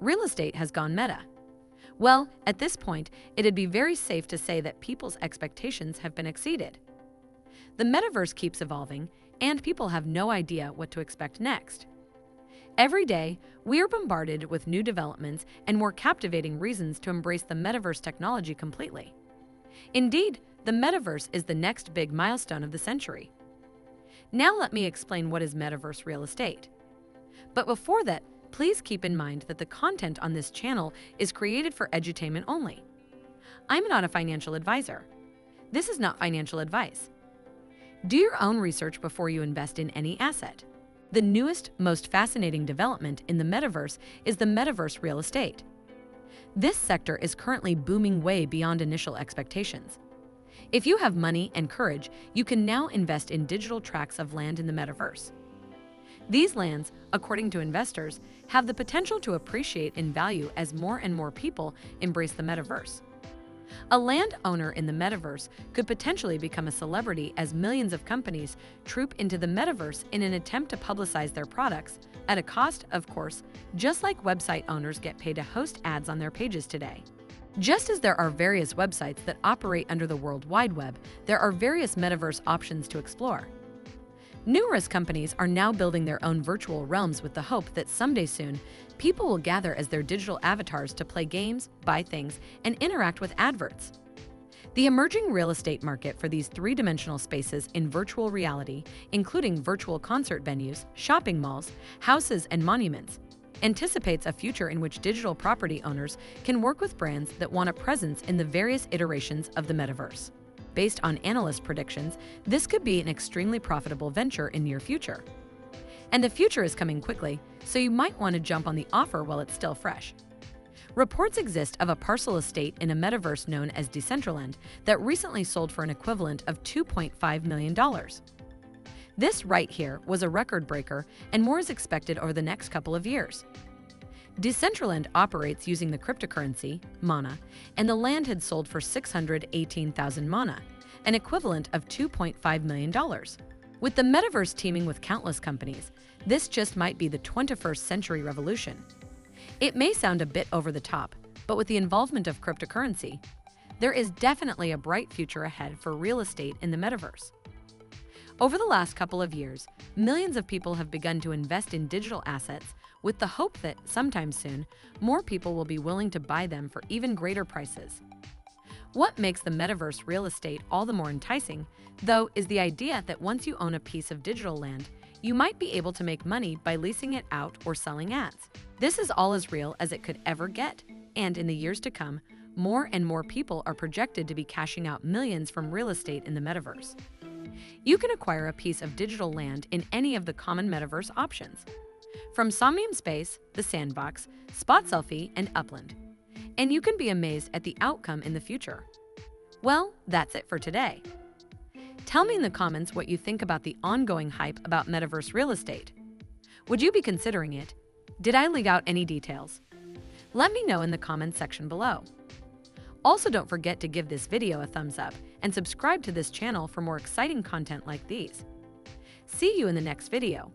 real estate has gone meta. Well, at this point, it'd be very safe to say that people's expectations have been exceeded. The metaverse keeps evolving, and people have no idea what to expect next. Every day, we are bombarded with new developments and more captivating reasons to embrace the metaverse technology completely. Indeed, the metaverse is the next big milestone of the century. Now let me explain what is metaverse real estate. But before that, please keep in mind that the content on this channel is created for edutainment only. I'm not a financial advisor. This is not financial advice. Do your own research before you invest in any asset. The newest, most fascinating development in the metaverse is the metaverse real estate. This sector is currently booming way beyond initial expectations. If you have money and courage, you can now invest in digital tracts of land in the metaverse. These lands, according to investors, have the potential to appreciate in value as more and more people embrace the metaverse. A landowner in the metaverse could potentially become a celebrity as millions of companies troop into the metaverse in an attempt to publicize their products, at a cost, of course, just like website owners get paid to host ads on their pages today. Just as there are various websites that operate under the World Wide Web, there are various metaverse options to explore. Numerous companies are now building their own virtual realms with the hope that someday soon, people will gather as their digital avatars to play games, buy things, and interact with adverts. The emerging real estate market for these three-dimensional spaces in virtual reality, including virtual concert venues, shopping malls, houses, and monuments, anticipates a future in which digital property owners can work with brands that want a presence in the various iterations of the metaverse. Based on analyst predictions, this could be an extremely profitable venture in near future. And the future is coming quickly, so you might want to jump on the offer while it's still fresh. Reports exist of a parcel estate in a metaverse known as Decentraland that recently sold for an equivalent of $2.5 million. This right here was a record breaker, and more is expected over the next couple of years. Decentraland operates using the cryptocurrency, mana, and the land had sold for 618,000 mana, an equivalent of $2.5 million. With the metaverse teaming with countless companies, this just might be the 21st century revolution. It may sound a bit over the top, but with the involvement of cryptocurrency, there is definitely a bright future ahead for real estate in the metaverse. Over the last couple of years, millions of people have begun to invest in digital assets with the hope that sometime soon, more people will be willing to buy them for even greater prices. What makes the metaverse real estate all the more enticing, though, is the idea that once you own a piece of digital land, you might be able to make money by leasing it out or selling ads. This is all as real as it could ever get, and in the years to come, more and more people are projected to be cashing out millions from real estate in the metaverse. You can acquire a piece of digital land in any of the common metaverse options, from Somnium Space, The Sandbox, Spot Selfie, and Upland. And you can be amazed at the outcome in the future. Well, that's it for today. Tell me in the comments what you think about the ongoing hype about metaverse real estate. Would you be considering it? Did I leave out any details? Let me know in the comments section below. Also, don't forget to give this video a thumbs up and subscribe to this channel for more exciting content like these. See you in the next video.